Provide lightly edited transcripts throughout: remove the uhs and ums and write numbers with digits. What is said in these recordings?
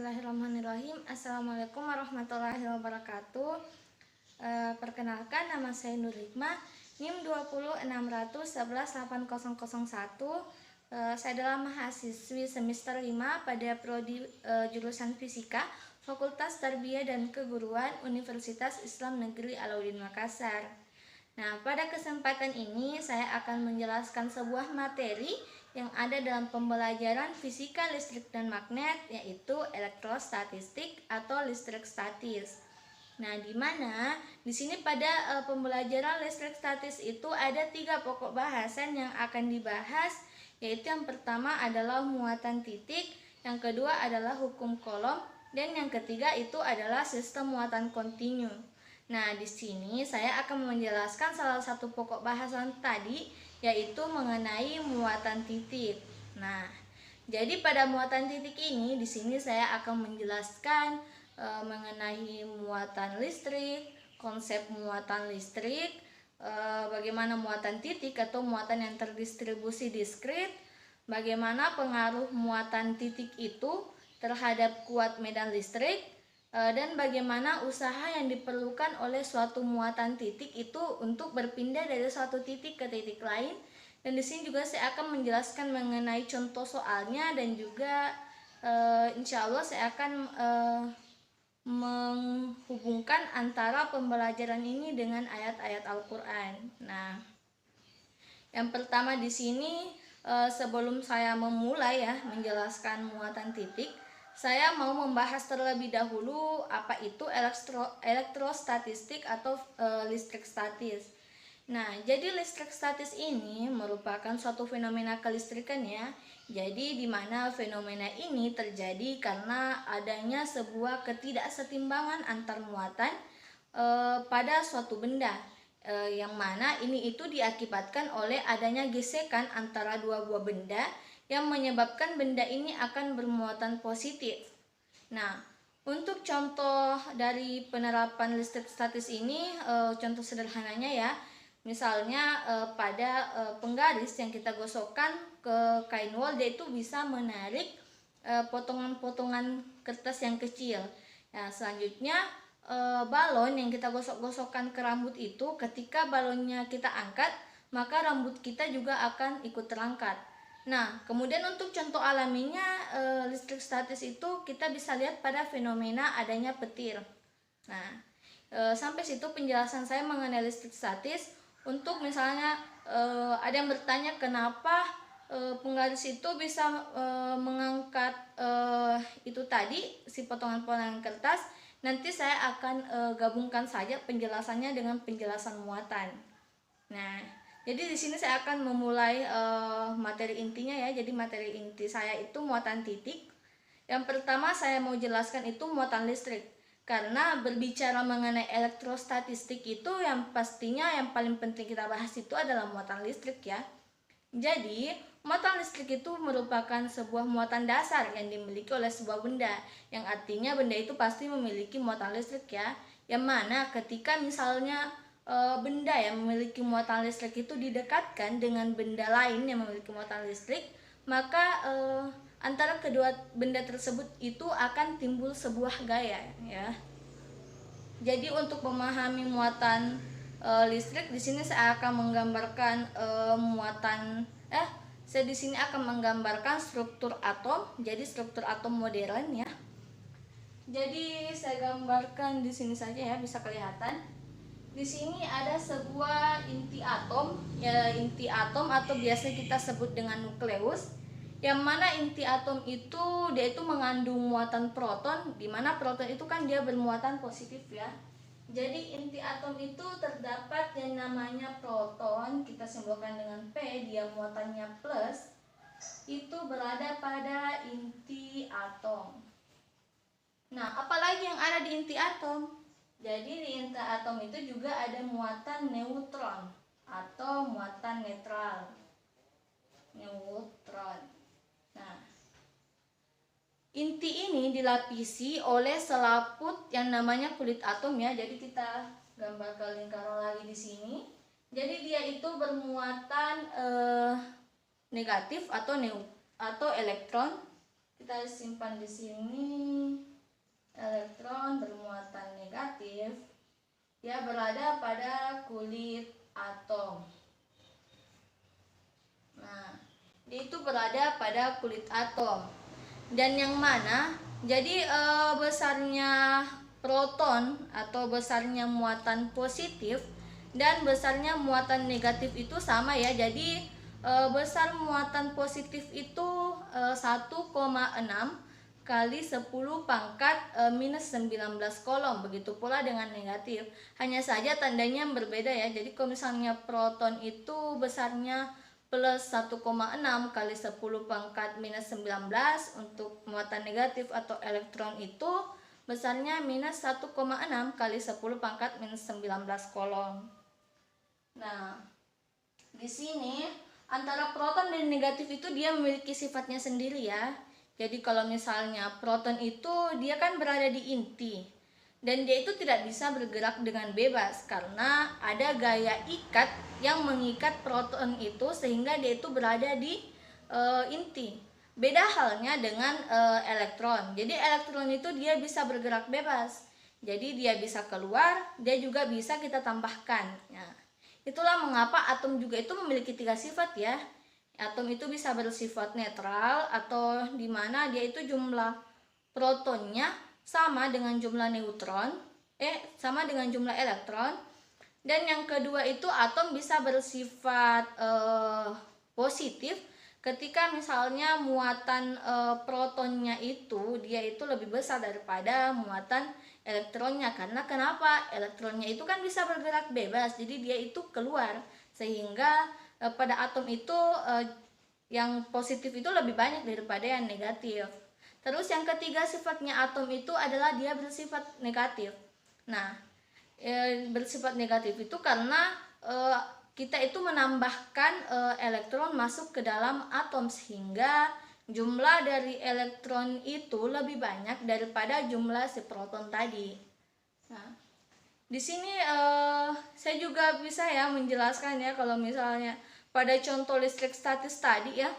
Bismillahirrahmanirrahim. Assalamualaikum warahmatullahi wabarakatuh. Perkenalkan, nama saya Nur Hikmah, NIM 206118001. Saya adalah mahasiswi semester 5 pada prodi jurusan Fisika, Fakultas Tarbiyah dan Keguruan, Universitas Islam Negeri Alauddin Makassar. Nah, pada kesempatan ini saya akan menjelaskan sebuah materi yang ada dalam pembelajaran fisika listrik dan magnet, yaitu elektrostatistik atau listrik statis. Nah, di mana di sini pada pembelajaran listrik statis itu ada 3 pokok bahasan yang akan dibahas, yaitu yang pertama adalah muatan titik, yang kedua adalah hukum Coulomb, dan yang ketiga itu adalah sistem muatan kontinu. Nah, di sini saya akan menjelaskan salah satu pokok bahasan tadi, yaitu mengenai muatan titik. Nah, jadi pada muatan titik ini, di sini saya akan menjelaskan mengenai muatan listrik, konsep muatan listrik, bagaimana muatan titik atau muatan yang terdistribusi diskrit, bagaimana pengaruh muatan titik itu terhadap kuat medan listrik, dan bagaimana usaha yang diperlukan oleh suatu muatan titik itu untuk berpindah dari suatu titik ke titik lain. Dan di sini juga saya akan menjelaskan mengenai contoh soalnya, dan juga insya Allah saya akan menghubungkan antara pembelajaran ini dengan ayat-ayat Al-Quran. Nah, yang pertama di sini sebelum saya memulai menjelaskan muatan titik, saya mau membahas terlebih dahulu apa itu elektrostatistik atau listrik statis. Nah, jadi listrik statis ini merupakan suatu fenomena kelistrikan ya. Jadi di mana fenomena ini terjadi karena adanya sebuah ketidaksetimbangan antar muatan pada suatu benda, yang mana ini itu diakibatkan oleh adanya gesekan antara dua buah benda yang menyebabkan benda ini akan bermuatan positif. Nah, untuk contoh dari penerapan listrik statis ini, contoh sederhananya ya, misalnya pada penggaris yang kita gosokkan ke kain wol, dia itu bisa menarik potongan-potongan kertas yang kecil. Nah, selanjutnya balon yang kita gosok-gosokkan ke rambut itu, ketika balonnya kita angkat, maka rambut kita juga akan ikut terangkat. Nah, kemudian untuk contoh alaminya listrik statis itu kita bisa lihat pada fenomena adanya petir. Nah, sampai situ penjelasan saya mengenai listrik statis. Untuk misalnya ada yang bertanya kenapa penggaris itu bisa mengangkat itu tadi, si potongan-potongan kertas. Nanti saya akan gabungkan saja penjelasannya dengan penjelasan muatan. Nah, jadi di sini saya akan memulai materi intinya ya. Jadi materi inti saya itu muatan titik. Yang pertama saya mau jelaskan itu muatan listrik. Karena berbicara mengenai elektrostatistik itu yang pastinya yang paling penting kita bahas itu adalah muatan listrik ya. Jadi, muatan listrik itu merupakan sebuah muatan dasar yang dimiliki oleh sebuah benda, yang artinya benda itu pasti memiliki muatan listrik ya. Yang mana ketika misalnya benda yang memiliki muatan listrik itu didekatkan dengan benda lain yang memiliki muatan listrik, maka antara kedua benda tersebut itu akan timbul sebuah gaya ya. Jadi untuk memahami muatan listrik, di sini saya akan menggambarkan saya di sini akan menggambarkan struktur atom. Jadi struktur atom modern ya. Jadi saya gambarkan di sini saja ya, bisa kelihatan. Di sini ada sebuah inti atom, ya inti atom atau biasa kita sebut dengan nukleus. Yang mana inti atom itu dia itu mengandung muatan proton, di mana proton itu kan dia bermuatan positif ya. Jadi inti atom itu terdapat yang namanya proton, kita simbolkan dengan P, dia muatannya plus. Itu berada pada inti atom. Nah, apalagi yang ada di inti atom? Jadi di inti atom itu juga ada muatan neutron atau muatan netral. Neutron. Nah, inti ini dilapisi oleh selaput yang namanya kulit atom ya. Jadi kita gambar ke lingkaran lagi di sini. Jadi dia itu bermuatan negatif atau elektron. Kita simpan di sini. elektron bermuatan negatif, dia berada pada kulit atom. Nah, dia itu berada pada kulit atom. Dan yang mana? Jadi besarnya proton atau besarnya muatan positif dan besarnya muatan negatif itu sama ya. Jadi besar muatan positif itu 1,6 kali 10 pangkat minus 19 kolom. Begitu pula dengan negatif. Hanya saja tandanya yang berbeda ya. Jadi kalau misalnya proton itu besarnya plus 1,6 kali 10 pangkat minus 19, untuk muatan negatif atau elektron itu besarnya minus 1,6 kali 10 pangkat minus 19 kolom. Nah, di sini antara proton dan negatif itu dia memiliki sifatnya sendiri ya. Jadi kalau misalnya proton itu dia kan berada di inti dan dia itu tidak bisa bergerak dengan bebas karena ada gaya ikat yang mengikat proton itu sehingga dia itu berada di inti. Beda halnya dengan elektron. Jadi elektron itu dia bisa bergerak bebas. Jadi dia bisa keluar, dia juga bisa kita tambahkan. Nah, itulah mengapa atom juga itu memiliki 3 sifat ya. Atom itu bisa bersifat netral atau di mana dia itu jumlah protonnya sama dengan jumlah neutron, sama dengan jumlah elektron. Dan yang kedua itu atom bisa bersifat positif ketika misalnya muatan protonnya itu dia itu lebih besar daripada muatan elektronnya. Karena kenapa? Elektronnya itu kan bisa bergerak bebas, jadi dia itu keluar sehingga pada atom itu yang positif itu lebih banyak daripada yang negatif. Terus yang ketiga sifatnya atom itu adalah dia bersifat negatif. Nah, bersifat negatif itu karena kita itu menambahkan elektron masuk ke dalam atom sehingga jumlah dari elektron itu lebih banyak daripada jumlah si proton tadi. Nah, di sini saya juga bisa ya menjelaskan ya kalau misalnya pada contoh listrik statis tadi ya,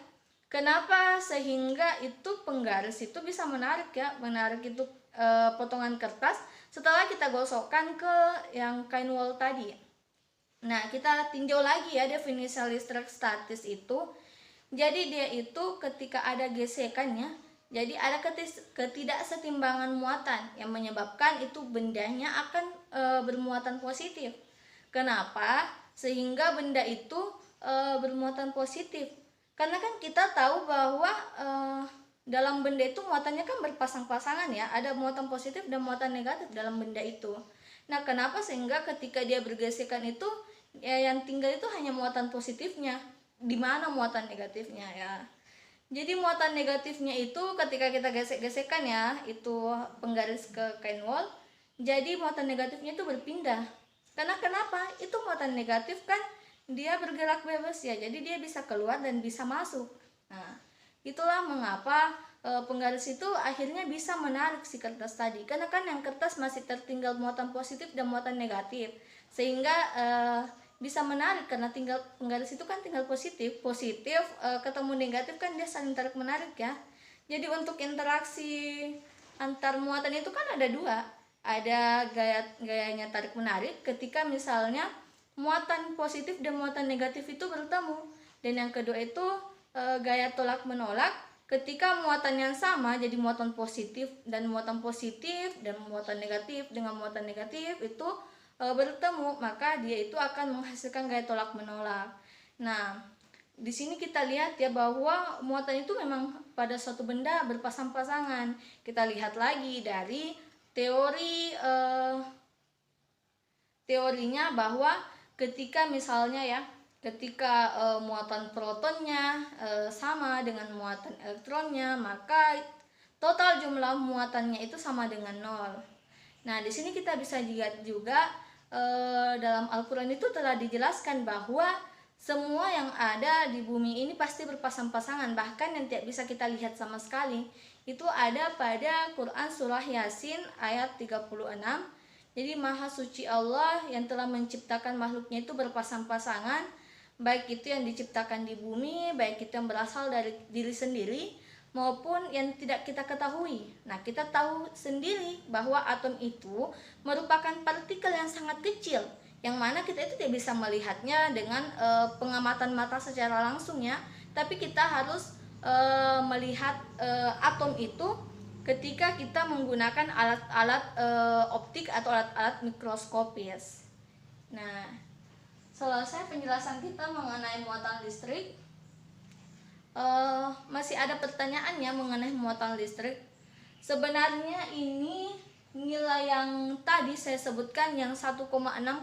kenapa sehingga itu penggaris itu bisa menarik ya, menarik itu potongan kertas setelah kita gosokkan ke yang kain wol tadi. Nah, kita tinjau lagi ya definisi listrik statis itu. Jadi dia itu ketika ada gesekannya, jadi ada ketidaksetimbangan muatan yang menyebabkan itu bendanya akan bermuatan positif. Kenapa? Sehingga benda itu bermuatan positif. Karena kan kita tahu bahwa dalam benda itu muatannya kan berpasang-pasangan ya, ada muatan positif dan muatan negatif dalam benda itu. Nah, kenapa sehingga ketika dia bergesekan itu ya yang tinggal itu hanya muatan positifnya, di mana muatan negatifnya ya. Jadi muatan negatifnya itu ketika kita gesek-gesekkan ya, itu penggaris ke kain wol, jadi muatan negatifnya itu berpindah. Karena kenapa? Itu muatan negatif kan dia bergerak bebas ya, jadi dia bisa keluar dan bisa masuk. Nah, itulah mengapa penggaris itu akhirnya bisa menarik si kertas tadi. Karena kan yang kertas masih tertinggal muatan positif dan muatan negatif, sehingga bisa menarik karena tinggal penggaris itu kan tinggal positif ketemu negatif kan dia saling tarik menarik ya. Jadi untuk interaksi antar muatan itu kan ada 2, ada gayanya tarik menarik ketika misalnya muatan positif dan muatan negatif itu bertemu, dan yang kedua itu gaya tolak menolak ketika muatan yang sama, jadi muatan positif dan muatan negatif dengan muatan negatif itu bertemu, maka dia itu akan menghasilkan gaya tolak menolak. Nah, di sini kita lihat ya bahwa muatan itu memang pada suatu benda berpasang-pasangan. Kita lihat lagi dari teorinya bahwa ketika misalnya ya, ketika muatan protonnya sama dengan muatan elektronnya, maka total jumlah muatannya itu sama dengan 0. Nah, di sini kita bisa lihat juga dalam Al-Quran itu telah dijelaskan bahwa semua yang ada di bumi ini pasti berpasang-pasangan, bahkan yang tidak bisa kita lihat sama sekali. Itu ada pada Quran surah Yasin ayat 36. Jadi Maha Suci Allah yang telah menciptakan makhluknya itu berpasang-pasangan, baik itu yang diciptakan di bumi, baik itu yang berasal dari diri sendiri, maupun yang tidak kita ketahui. Nah, kita tahu sendiri bahwa atom itu merupakan partikel yang sangat kecil, yang mana kita itu tidak bisa melihatnya dengan pengamatan mata secara langsung ya, tapi kita harus melihat atom itu ketika kita menggunakan alat-alat optik atau alat-alat mikroskopis. Nah, selesai penjelasan kita mengenai muatan listrik. Masih ada pertanyaannya mengenai muatan listrik. Sebenarnya ini nilai yang tadi saya sebutkan yang 1,6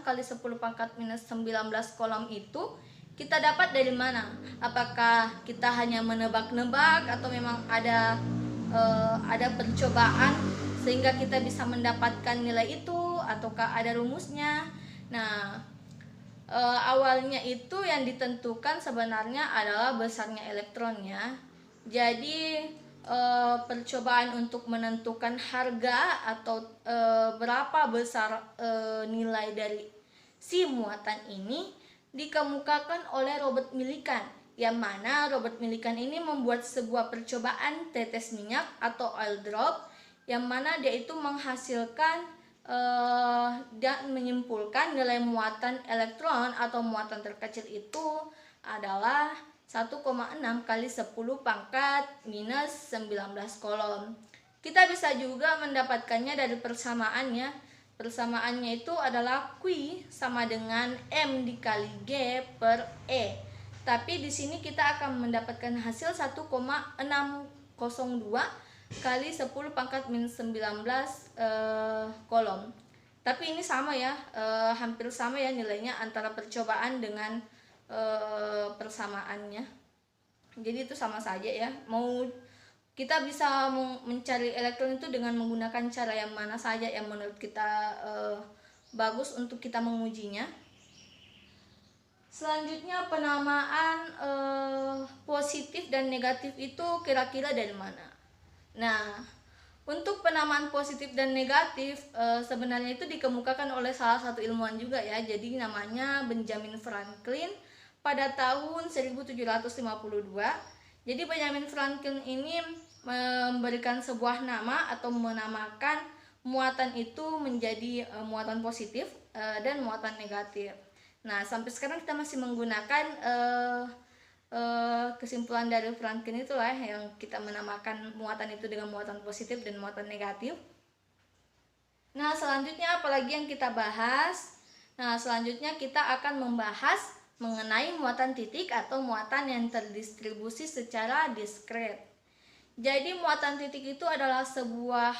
kali 10 pangkat minus 19 kolom itu kita dapat dari mana? Apakah kita hanya menebak-nebak atau memang ada percobaan sehingga kita bisa mendapatkan nilai itu, ataukah ada rumusnya? Nah, awalnya itu yang ditentukan sebenarnya adalah besarnya elektronnya. Jadi percobaan untuk menentukan harga atau berapa besar nilai dari si muatan ini dikemukakan oleh Robert Millikan, yang mana Robert Millikan ini membuat sebuah percobaan tetes minyak atau oil drop, yang mana dia itu menghasilkan dan menyimpulkan nilai muatan elektron atau muatan terkecil itu adalah 1,6 kali 10 pangkat minus 19 kolom. Kita bisa juga mendapatkannya dari persamaannya. Persamaannya itu adalah Q sama dengan M dikali G per E. Tapi di sini kita akan mendapatkan hasil 1,602 kali 10 pangkat minus 19 kolom. Tapi ini sama ya, hampir sama ya nilainya antara percobaan dengan persamaannya. Jadi itu sama saja ya. Kita bisa mencari elektron itu dengan menggunakan cara yang mana saja yang menurut kita bagus untuk kita mengujinya. Selanjutnya penamaan positif dan negatif itu kira-kira dari mana? Nah, untuk penamaan positif dan negatif sebenarnya itu dikemukakan oleh salah satu ilmuwan juga ya. Jadi namanya Benjamin Franklin pada tahun 1752. Jadi Benjamin Franklin ini memberikan sebuah nama atau menamakan muatan itu menjadi muatan positif dan muatan negatif. Nah, sampai sekarang kita masih menggunakan kesimpulan dari Franklin itulah yang kita menamakan muatan itu dengan muatan positif dan muatan negatif. Nah, selanjutnya apalagi yang kita bahas? Nah, selanjutnya kita akan membahas mengenai muatan titik atau muatan yang terdistribusi secara diskret. Jadi muatan titik itu adalah sebuah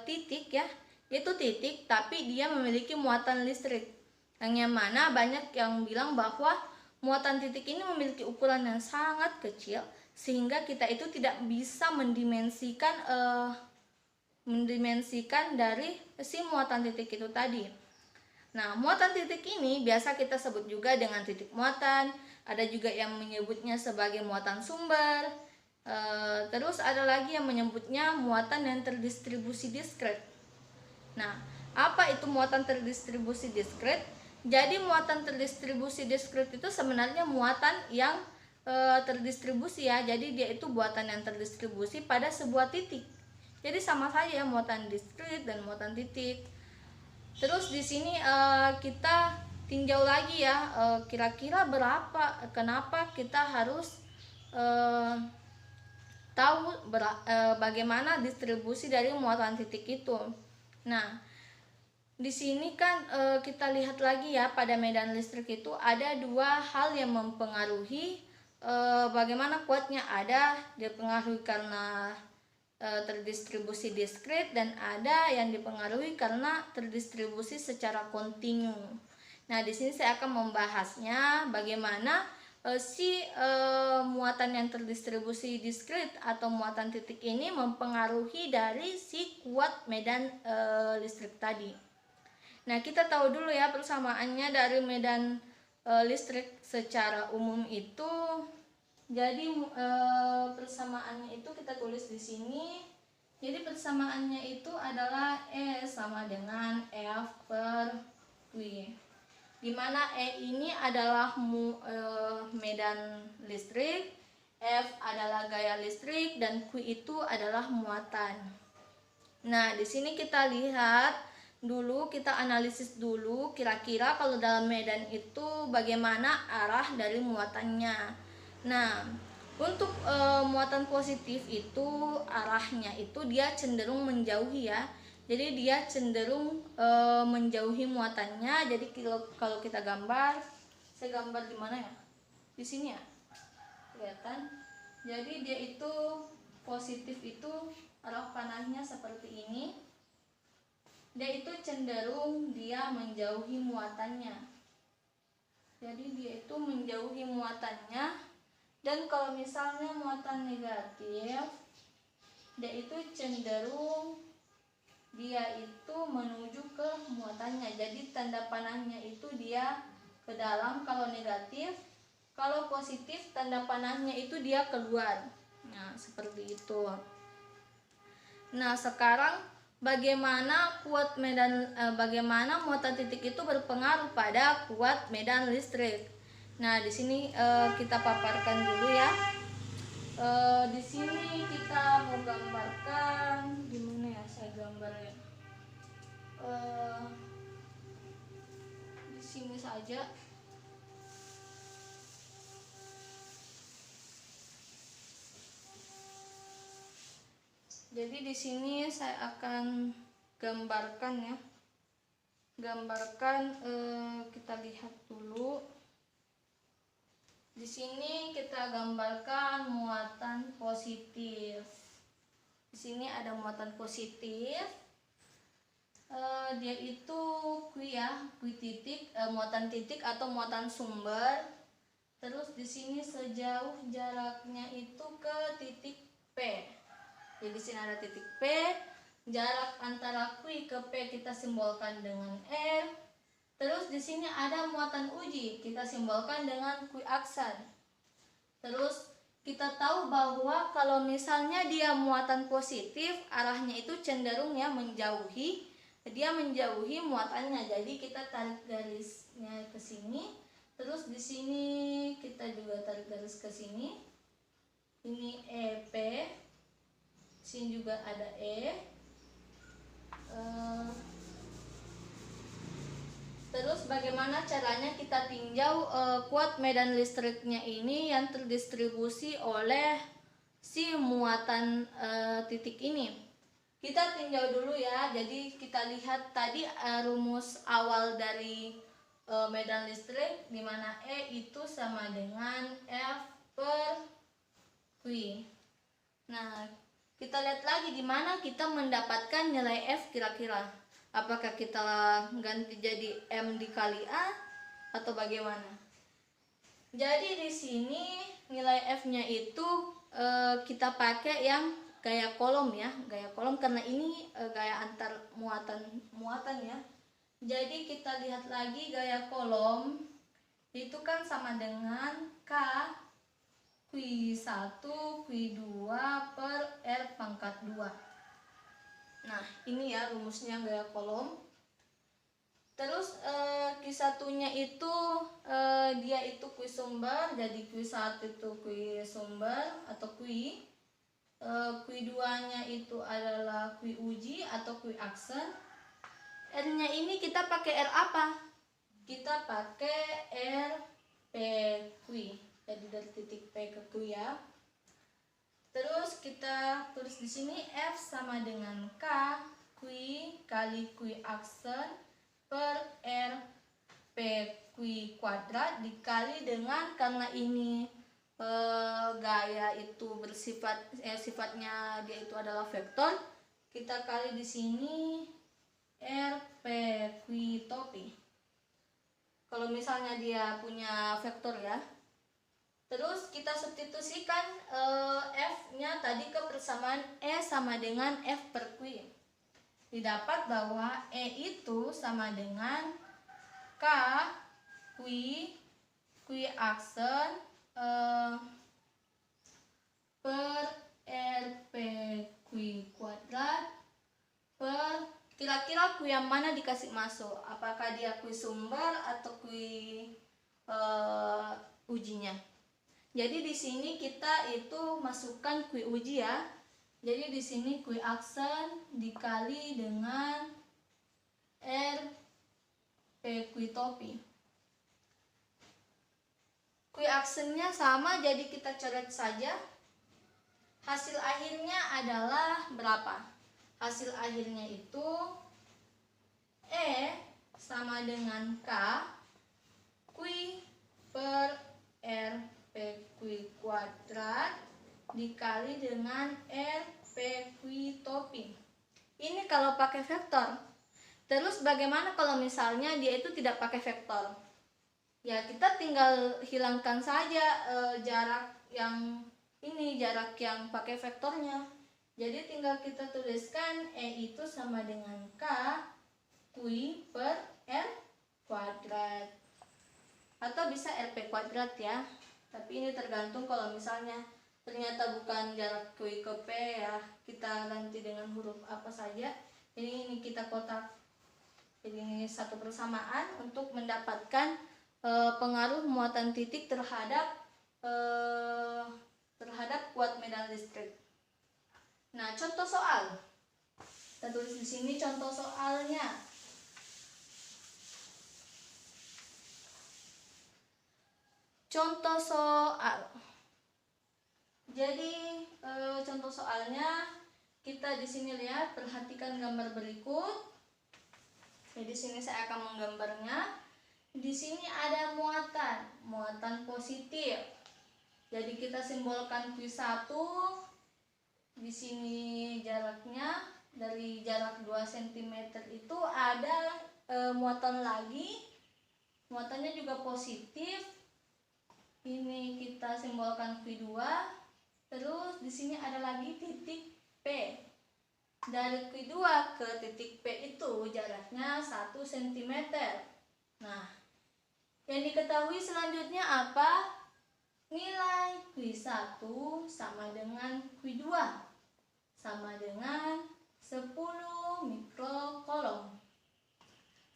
titik ya, itu titik tapi dia memiliki muatan listrik. Yang mana banyak yang bilang bahwa muatan titik ini memiliki ukuran yang sangat kecil sehingga kita itu tidak bisa mendimensikan dari si muatan titik itu tadi. Nah, muatan titik ini biasa kita sebut juga dengan titik muatan, ada juga yang menyebutnya sebagai muatan sumber, terus ada lagi yang menyebutnya muatan yang terdistribusi diskret. Nah, apa itu muatan terdistribusi diskret? Jadi muatan terdistribusi diskret itu sebenarnya muatan yang terdistribusi ya. Jadi dia itu buatan yang terdistribusi pada sebuah titik. Jadi sama saja ya, muatan diskret dan muatan titik. Terus di sini kita tinjau lagi ya, kira-kira kenapa kita harus tahu bagaimana distribusi dari muatan titik itu. Nah, di sini kan kita lihat lagi ya, pada medan listrik itu ada dua hal yang mempengaruhi bagaimana kuatnya. Ada dipengaruhi karena terdistribusi diskret dan ada yang dipengaruhi karena terdistribusi secara kontinu. Nah, di sini saya akan membahasnya bagaimana muatan yang terdistribusi diskret atau muatan titik ini mempengaruhi dari si kuat medan listrik tadi. Nah, kita tahu dulu ya persamaannya dari medan listrik secara umum itu. Jadi persamaannya itu kita tulis di sini. Jadi persamaannya itu adalah E sama dengan F per Q. Di mana E ini adalah medan listrik, F adalah gaya listrik, dan Q itu adalah muatan. Nah, di sini kita lihat dulu, kita analisis dulu kira-kira kalau dalam medan itu bagaimana arah dari muatannya. Nah, untuk muatan positif itu arahnya itu dia cenderung menjauhi ya. Jadi dia cenderung menjauhi muatannya. Jadi kalau kita gambar, saya gambar di mana ya? Di sini ya, kelihatan. Jadi dia itu positif itu arah panahnya seperti ini. Dia itu cenderung dia menjauhi muatannya. Jadi dia itu menjauhi muatannya. Dan kalau misalnya muatan negatif, dia itu cenderung dia itu menuju ke muatannya. Jadi tanda panahnya itu dia ke dalam kalau negatif. Kalau positif tanda panahnya itu dia keluar. Nah, seperti itu. Nah, sekarang bagaimana bagaimana muatan titik itu berpengaruh pada kuat medan listrik. Nah, di sini kita paparkan dulu ya. Di sini kita mau gambarkan, gimana ya saya gambarnya? Di sini saja. Jadi di sini saya akan gambarkan ya. Kita lihat dulu. Di sini kita gambarkan muatan positif. Di sini ada muatan positif. Dia itu Q ya, Q titik, muatan titik atau muatan sumber. Terus di sini sejauh jaraknya itu ke titik P. Jadi di sini ada titik P. Jarak antara Q ke P kita simbolkan dengan R. Terus di sini ada muatan uji, kita simbolkan dengan Q aksen. Terus kita tahu bahwa kalau misalnya dia muatan positif, arahnya itu cenderung ya menjauhi, dia menjauhi muatannya. Jadi kita tarik garisnya ke sini. Terus di sini kita juga tarik garis ke sini. Ini EP. Sini juga ada E. Terus bagaimana caranya kita tinjau kuat medan listriknya ini yang terdistribusi oleh si muatan titik ini. Kita tinjau dulu ya. Jadi kita lihat tadi rumus awal dari medan listrik, di mana E itu sama dengan F per Q. Nah, kita lihat lagi di mana kita mendapatkan nilai F kira-kira. Apakah kita ganti jadi M dikali A atau bagaimana? Jadi di sini nilai F-nya itu kita pakai yang gaya kolom ya, gaya kolom karena ini gaya antar muatan ya. Jadi kita lihat lagi gaya kolom itu kan sama dengan K Q1 Q2 per R pangkat 2. Nah, ini ya rumusnya gaya kolom. Terus Q1-nya itu dia itu Q sumber, jadi Q1 itu Q sumber atau Q. Q2-nya itu adalah Q uji atau Q aksen. R-nya ini kita pakai R apa? Kita pakai R P Q. Jadi dari titik P ke Q ya. Terus kita tulis di sini F sama dengan K Q kali Q aksen per R P Q kuadrat dikali dengan, karena ini gaya itu sifatnya dia itu adalah vektor, kita kali di sini R P Q topi. Kalau misalnya dia punya vektor ya. Terus kita substitusikan F-nya tadi ke persamaan E sama dengan F per Q. Didapat bahwa E itu sama dengan K Q aksen per R P Q kuadrat per, kira-kira Q yang mana dikasih masuk? Apakah dia Q sumber atau Q ujinya? Jadi di sini kita itu masukkan kui uji ya. Jadi di sini kui aksen dikali dengan R P kui topi. Kui aksennya sama, jadi kita coret saja. Hasil akhirnya adalah berapa? Hasil akhirnya itu E sama dengan K kui per R P kui kuadrat dikali dengan R P kui topi. Ini kalau pakai vektor. Terus bagaimana kalau misalnya dia itu tidak pakai vektor? Ya kita tinggal hilangkan saja jarak yang ini, jarak yang pakai vektornya. Jadi tinggal kita tuliskan E itu sama dengan K kui per R kuadrat. Atau bisa RP kuadrat ya. Tapi ini tergantung kalau misalnya ternyata bukan jarak kui ke P ya, kita ganti dengan huruf apa saja. Ini kita kotak. Jadi ini satu persamaan untuk mendapatkan pengaruh muatan titik terhadap kuat medan listrik. Nah, contoh soal. Kita tulis di sini contoh soalnya. Contoh soal. Jadi contoh soalnya kita di sini lihat, perhatikan gambar berikut. Jadi di sini saya akan menggambarnya. Di sini ada muatan positif. Jadi kita simbolkan Q1. Di sini jaraknya dari jarak 2 cm itu ada muatan lagi. Muatannya juga positif. Ini kita simbolkan Q2. Terus di sini ada lagi titik P. Dari Q2 ke titik P itu jaraknya 1 cm. Nah, yang diketahui selanjutnya apa? Nilai Q1 sama dengan Q2 sama dengan 10 mikrokolom.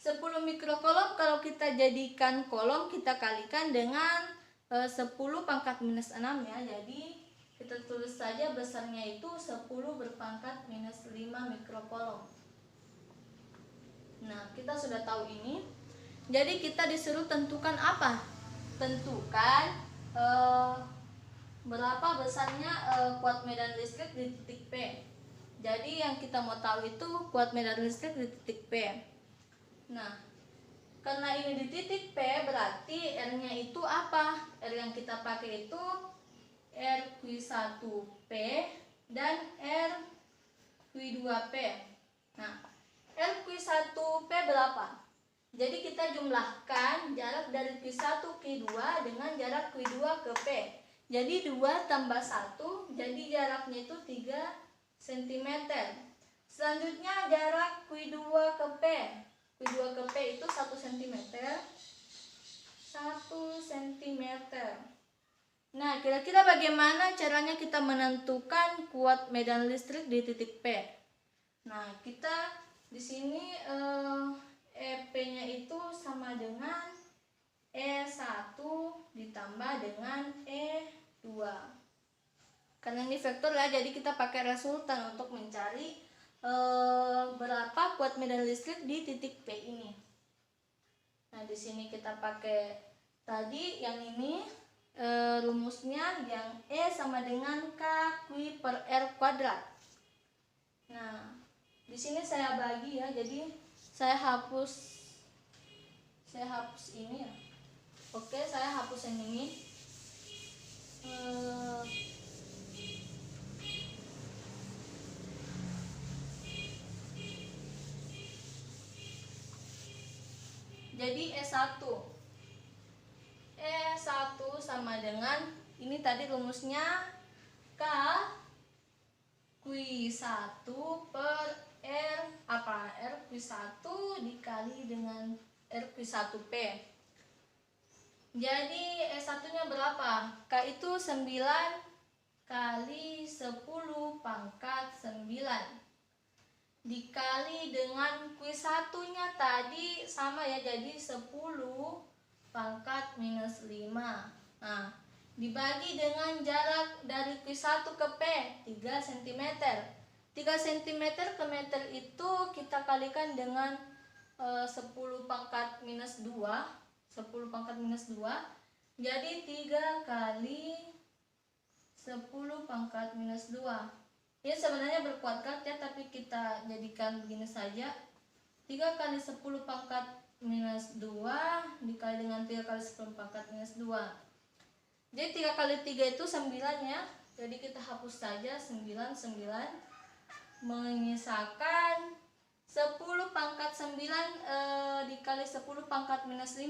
10 mikrokolom kalau kita jadikan kolom, kita kalikan dengan 10 pangkat minus 6 ya. Jadi kita tulis saja besarnya itu 10 berpangkat minus 5 mikrokolom. Nah, kita sudah tahu ini. Jadi kita disuruh tentukan apa? Tentukan berapa besarnya kuat medan listrik di titik P. Jadi yang kita mau tahu itu kuat medan listrik di titik P. Nah, karena ini di titik P berarti R-nya itu apa? R yang kita pakai itu RQ1P dan RQ2P. Nah, RQ1P berapa? Jadi kita jumlahkan jarak dari Q1 ke Q2 dengan jarak Q2 ke P. Jadi 2 tambah 1, jadi jaraknya itu 3 cm. Selanjutnya jarak Q2 ke P. Q2 ke P itu 1 cm. 1 cm. Nah, kira-kira bagaimana caranya kita menentukan kuat medan listrik di titik P? Nah, kita di sini EP-nya itu sama dengan E1 ditambah dengan E2. Karena ini vektor ya, jadi kita pakai resultan untuk mencari berapa kuat medan listrik di titik P ini. Nah, di sini kita pakai tadi yang ini rumusnya yang E sama dengan K Q per R kuadrat. Nah, di sini saya bagi ya, jadi saya hapus ini ya. Oke, saya hapus yang ini. Jadi E1 sama dengan ini tadi rumusnya K Q1 per R Q1 dikali dengan RQ1P. Jadi E1 nya berapa? K itu 9 kali 10 pangkat 9 dikali dengan Q1 nya tadi sama ya, jadi 10 pangkat minus 5. Nah, dibagi dengan jarak dari Q1 ke P 3 cm. 3 cm ke meter itu kita kalikan dengan 10 pangkat minus 2. 10 pangkat minus 2. Jadi 3 kali 10 pangkat minus 2. Ini sebenarnya berkuadrat ya, tapi kita jadikan begini saja. 3 kali 10 pangkat minus 2 dikali dengan 3 kali 10 pangkat minus 2. Jadi 3 kali 3 itu 9 ya. Jadi kita hapus saja 9, 9. Menyisakan 10 pangkat 9 dikali 10 pangkat minus 5.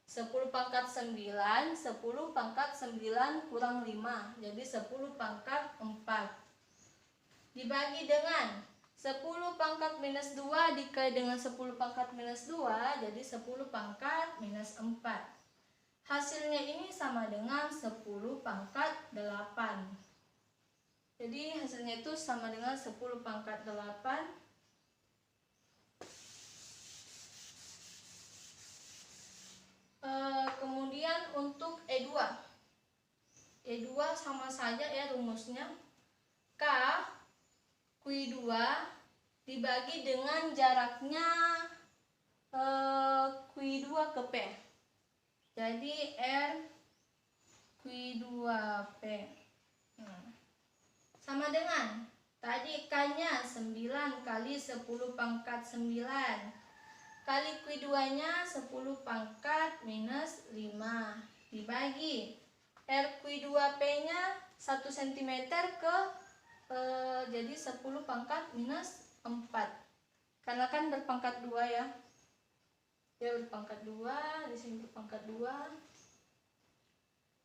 10 pangkat 9, 10 pangkat 9 kurang 5. Jadi 10 pangkat 4. Dibagi dengan 10 pangkat minus 2 dikali dengan 10 pangkat minus 2. Jadi 10 pangkat minus 4. Hasilnya ini sama dengan 10 pangkat 8. Jadi hasilnya itu sama dengan 10 pangkat 8. Kemudian untuk E2. E2 sama saja ya rumusnya. K Q2 dibagi dengan jaraknya Q2 ke P. Jadi R Q2P. Sama dengan tadi K-nya 9 kali 10 pangkat 9 kali Q2-nya 10 pangkat minus 5 dibagi R Q2P-nya 1 cm ke jadi 10 pangkat minus 4. Karena kan berpangkat 2 ya. Dia berpangkat 2, di sini berpangkat 2.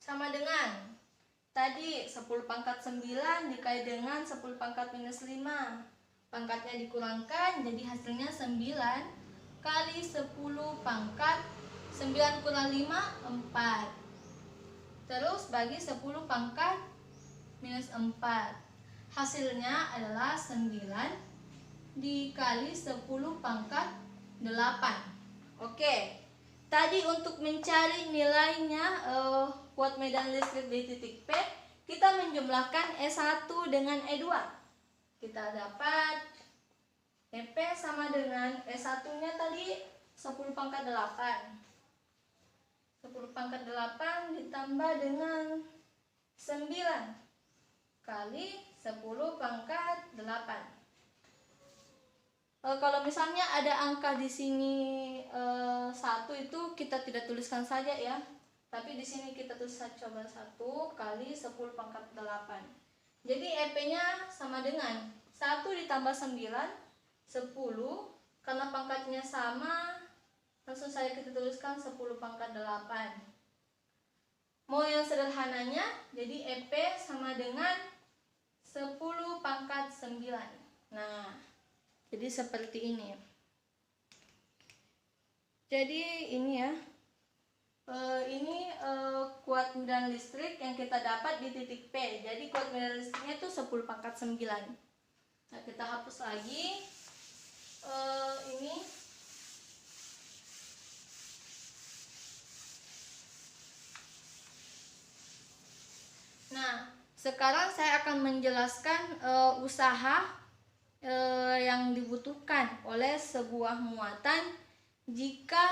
Sama dengan tadi 10 pangkat 9 dikali dengan 10 pangkat minus 5. Pangkatnya dikurangkan jadi hasilnya 9 kali 10 pangkat 9 kurang 5 4. Terus bagi 10 pangkat minus 4. Hasilnya adalah 9 dikali 10 pangkat 8. Oke. Tadi untuk mencari nilainya kuat medan listrik di titik P, kita menjumlahkan E1 dengan E2. Kita dapat EP sama dengan E1-nya tadi 10 pangkat 8. 10 pangkat 8 ditambah dengan 9 kali 10 pangkat 8. Kalau misalnya ada angka di sini 1 itu kita tidak tuliskan saja ya. Tapi di sini kita tulis coba 1 kali 10 pangkat 8. Jadi EP-nya sama dengan 1 ditambah 9 10, karena pangkatnya sama langsung saja kita tuliskan 10 pangkat 8. Mau yang sederhananya, jadi EP sama dengan 10 pangkat 9. Nah, jadi seperti ini. Jadi ini ya, ini kuat medan listrik yang kita dapat di titik P. Jadi kuat medan listriknya itu 10 pangkat 9. Nah, kita hapus lagi. Ini nah, sekarang saya akan menjelaskan usaha yang dibutuhkan oleh sebuah muatan jika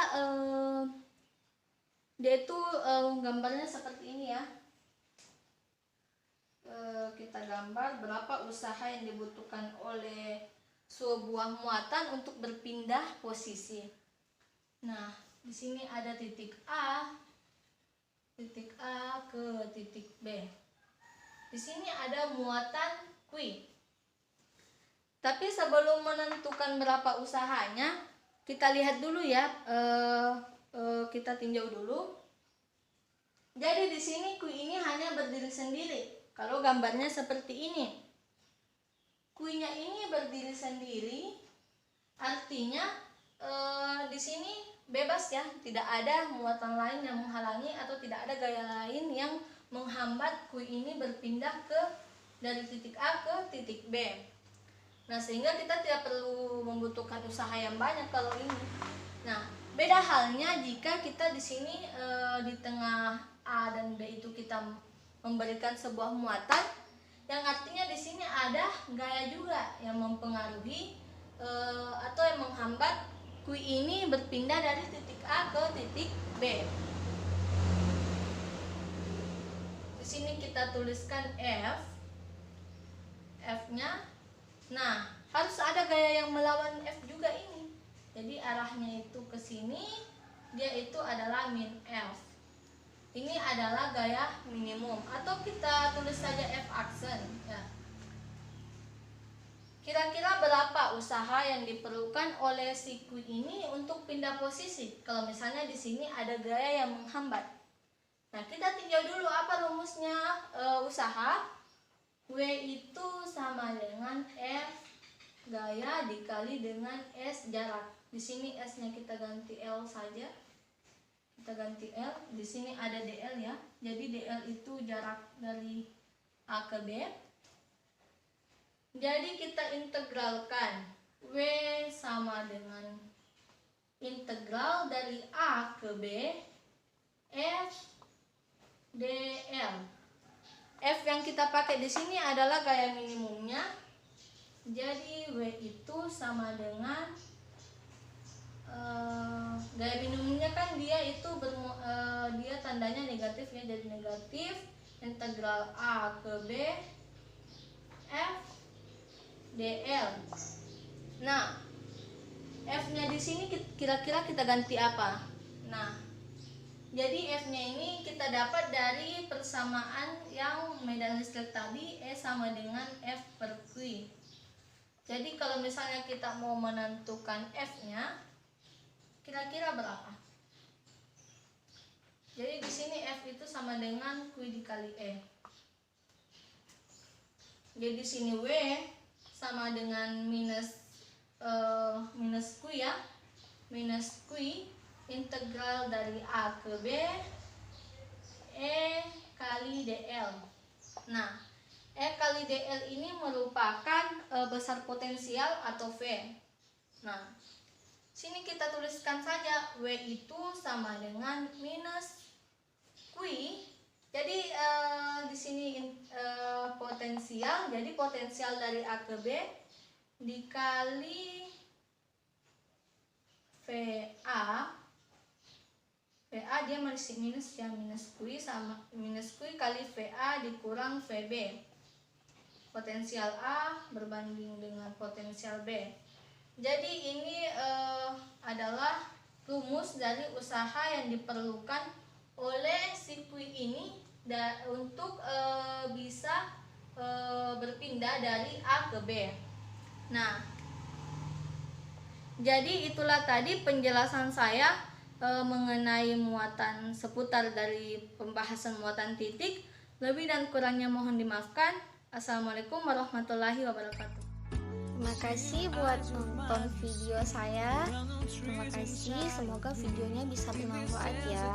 dia itu gambarnya seperti ini ya. Kita gambar berapa usaha yang dibutuhkan oleh sebuah muatan untuk berpindah posisi. Nah, di sini ada titik A ke titik B. Di sini ada muatan Q. Tapi sebelum menentukan berapa usahanya, kita lihat dulu ya. Kita tinjau dulu. Jadi di sini Q ini hanya berdiri sendiri. Kalau gambarnya seperti ini. Q-nya ini berdiri sendiri, artinya di sini bebas ya, tidak ada muatan lain yang menghalangi atau tidak ada gaya lain yang menghambat Q ini berpindah dari titik A ke titik B. Nah, sehingga kita tidak perlu membutuhkan usaha yang banyak kalau ini. Nah, beda halnya jika kita di sini di tengah A dan B itu kita memberikan sebuah muatan, yang artinya di sini ada gaya juga yang mempengaruhi atau yang menghambat kui ini berpindah dari titik A ke titik B. Di sini kita tuliskan F-nya. Nah, harus ada gaya yang melawan F juga ini. Jadi arahnya itu ke sini, dia itu adalah min F. Ini adalah gaya minimum, atau kita tulis saja F aksen ya. Kira-kira berapa usaha yang diperlukan oleh si kui ini untuk pindah posisi kalau misalnya di sini ada gaya yang menghambat? Nah, kita tinjau dulu apa rumusnya usaha. W itu sama dengan F gaya dikali dengan S jarak. Di sini S-nya kita ganti L saja. Kita ganti L, di sini ada DL ya. Jadi DL itu jarak dari A ke B. Jadi kita integralkan W sama dengan integral dari A ke B F DL. F yang kita pakai di sini adalah gaya minimumnya. Jadi W itu sama dengan gaya minimumnya kan dia itu dia tandanya negatif ya, jadi negatif integral A ke B F DL. Nah, F-nya di sini kira-kira kita ganti apa? Nah, jadi F-nya ini kita dapat dari persamaan yang medan listrik tadi, E sama dengan F per Q. Jadi kalau misalnya kita mau menentukan F-nya, kira-kira berapa? Jadi di sini F itu sama dengan Q dikali E. Jadi di sini W sama dengan minus Q ya, minus Q integral dari A ke B E kali DL. Nah, E kali DL ini merupakan besar potensial atau V. Nah, sini kita tuliskan saja W itu sama dengan minus Q. Jadi di sini potensial, jadi potensial dari A ke B dikali VA. VA dia masih minus ya, minus Q sama minus Q kali VA dikurang VB. Potensial A berbanding dengan potensial B. Jadi ini adalah rumus dari usaha yang diperlukan oleh si Q ini untuk bisa berpindah dari A ke B. Nah, jadi itulah tadi penjelasan saya mengenai muatan seputar dari pembahasan muatan titik. Lebih dan kurangnya mohon dimaafkan. Assalamualaikum warahmatullahi wabarakatuh. Terima kasih buat nonton video saya. Terima kasih, semoga videonya bisa bermanfaat ya.